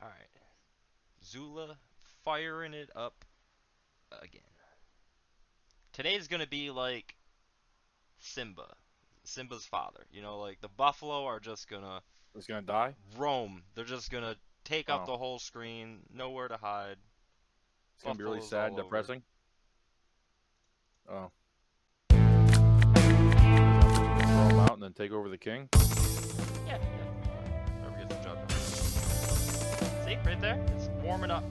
Alright. Zula firing it up again. Today's gonna be like Simba. Simba's father. You know, like the buffalo are just gonna It's gonna die? roam. They're just gonna take up Oh. the whole screen, nowhere to hide. It's gonna be really Buffalo's sad, all over. depressing. Oh. Is that what you can throw him out and then take over the king? Yeah. Whoever gets the job done. See, right there? It's warming up.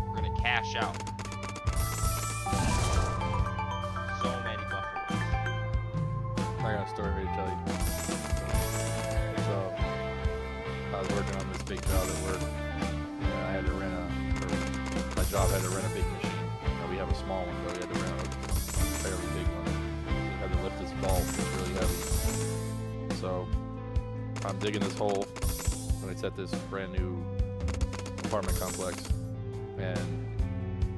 We're gonna cash out. So many buffaloes. I got a story to tell you. So, I was working on this big job at work, and I had to rent my job had to rent a big machine. You know, we have a small one, but we had to rent a fairly big one. We had to lift this vault, it's really heavy. So, I'm digging this hole, and it's at this brand new apartment complex, and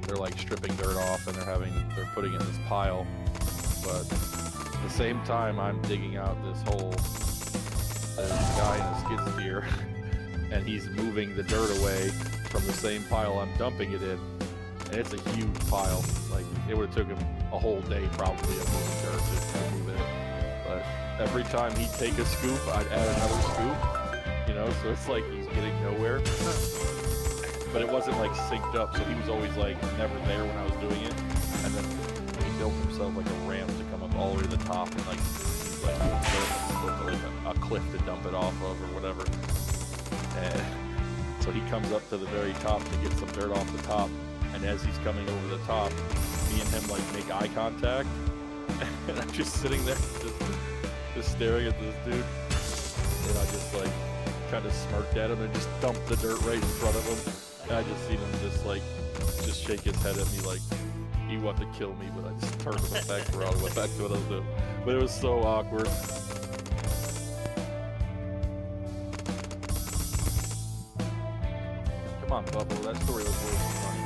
they're like stripping dirt off, and they're putting it in this pile, but at the same time I'm digging out this hole, there's a guy in a skid steer and he's moving the dirt away from the same pile I'm dumping it in, and it's a huge pile. Like, it would have took him a whole day probably of moving dirt to move it, but every time he'd take a scoop I'd add another scoop, you know, so it's like he's getting nowhere. But it wasn't like synced up, so he was always like never there when I was doing it. And then he built himself like a ramp to come up all the way to the top, and like a cliff to dump it off of or whatever. And so he comes up to the very top to get some dirt off the top, and as he's coming over the top, me and him like make eye contact, and I'm just sitting there just staring at this dude, and I just like kind of smirked at him and just dumped the dirt right in front of him. And I just seen him just shake his head at me like he wanted to kill me, but I just turned him back around and went back to what I was doing. But it was so awkward. Come on, Buffalo, that story was worth some money.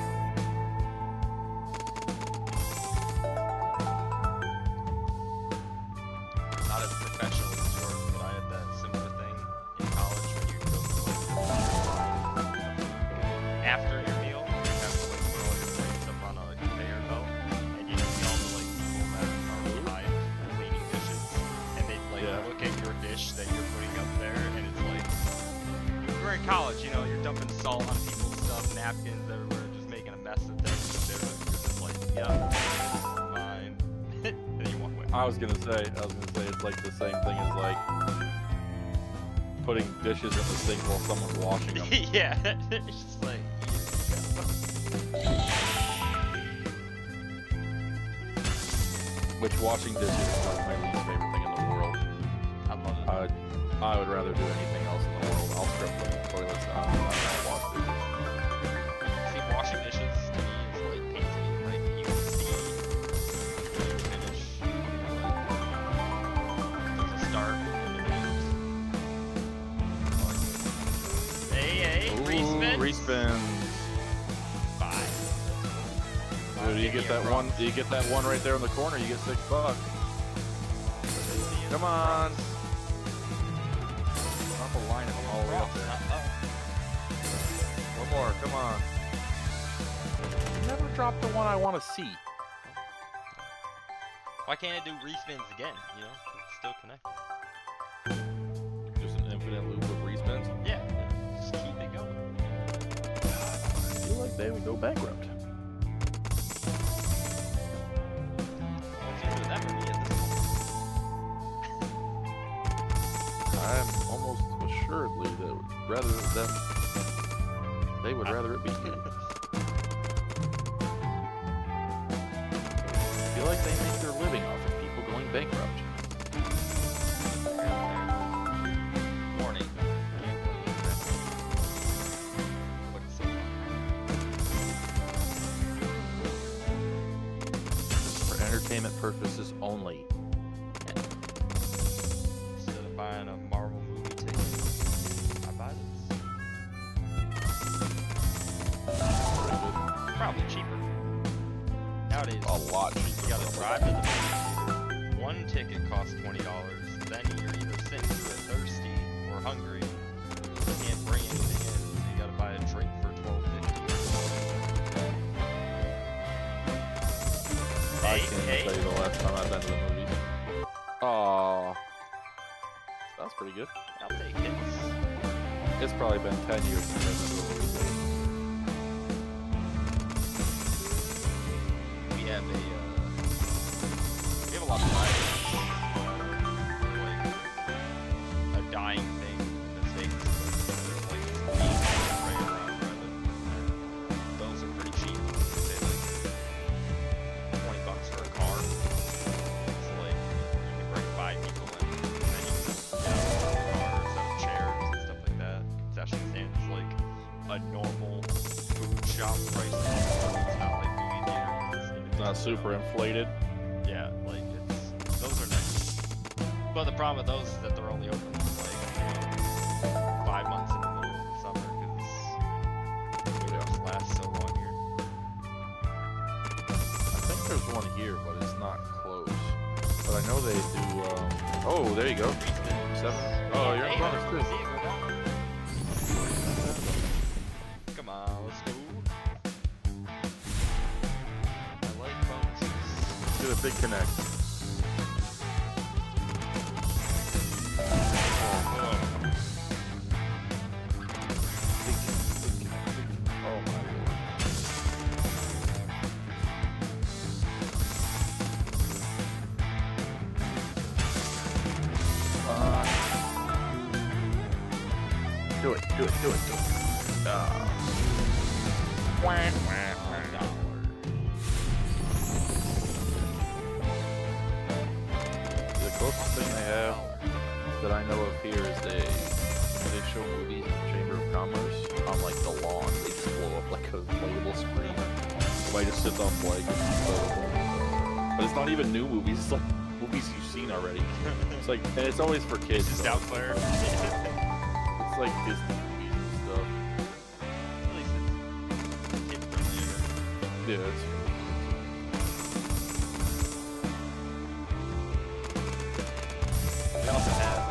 Not as professional as yours, but I had that similar thing in college when you go to like after your meal, you have to like put all your plates up on a conveyor belt, and you see all the like people that are behind cleaning dishes, and they like look at your dish that you're putting up there, and it's like you're in college, you know, you're dumping salt on people's stuff, napkins everywhere, just making a mess of things. But you're just like, yeah, mine. And you walk away. I was gonna say it's like the same thing as like putting dishes in the sink while someone's washing them. Yeah, it's just like, Which washing dishes is like my least favorite thing in the world. I love it. I would rather do anything else in the world. I'll scrub the toilets. I'm not gonna wash dishes. See, washing dishes to me is like painting, right? You can see the finish, there's a start and an end. Hey, Ooh, respin. respins. 5. Dude, you get that one. You get that one right there in the corner. You get $6. Come on. Not the line of them all the way up there. One more. Come on. Never drop the one I want to see. Why can't I do respins again? You know, it's still connected. Just an infinite loop of respins. Yeah, just keep it going. I feel like they would go bankrupt. It's either them or me at this point. I'm almost assuredly that they would rather it be you. I feel like they make their living off of people going bankrupt. Warning. For entertainment purposes only. Instead of buying a Marvel movie ticket, I buy this. Probably cheaper. Nowadays, lot cheaper. You gotta drive to the movie theater. One ticket costs $20. Then you're either sitting through it thirsty or hungry. You can't bring anything in, so you gotta buy a drink for $12.50. I can't tell you the last time I've been to the movies. Oh, that's pretty good. I'll take it. It's probably been 10 years since I've been to the movies. We have a lot of pirates. Like a dying thing in the States. There's like beans right around where I live. Those are pretty cheap. They like $20 for a car. So like you can bring 5 people in, and then you can get out of the car, set up chairs and stuff like that. Concession stands like a normal food shop price. It's not like movie theater. It's not super inflated. Yeah, like those are nice. But the problem with those is that they're only open like 5 months in the middle of the summer because they just last so long here. I think there's one here, but it's not close. But I know they do. Oh, there you go. 7. Oh, you're in bonus too. Come on, let's go. I like bonuses. Do a big connect. Oh my lord. Do it. The closest thing they have that I know of here is they show movies in the Chamber of Commerce on like the lawn. They just blow up like a inflatable screen. Somebody just sits on like, but it's not even new movies. It's like movies you've seen already. It's like, and it's always for kids. Just so out there. It's like Disney movies and stuff. At least it's kid friendly. Yeah, it's. They also have a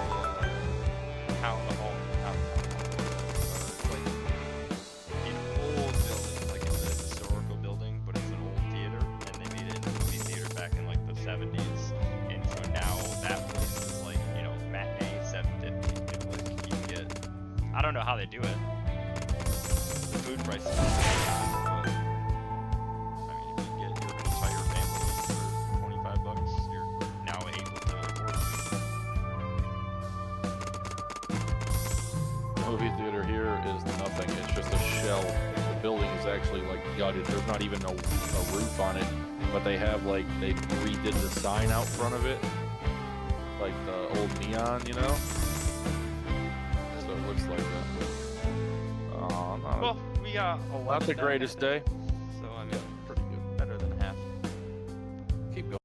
town hall, like an old building, like it's a historical building, but it's an old theater, and they made it into a movie theater back in like the 70s, and so now that place is like, you know, matinee $7.50, and like you can get, I don't know how they do it. The food prices, but I mean, if you get your entire family for $25, you're now able to afford it. The movie theater here is nothing. It's just a shell. The building is actually like gutted. There's not even a roof on it, but they have like they redid the sign out front of it, like the old neon, you know. So it looks like that. Oh, Well, we got not the greatest day.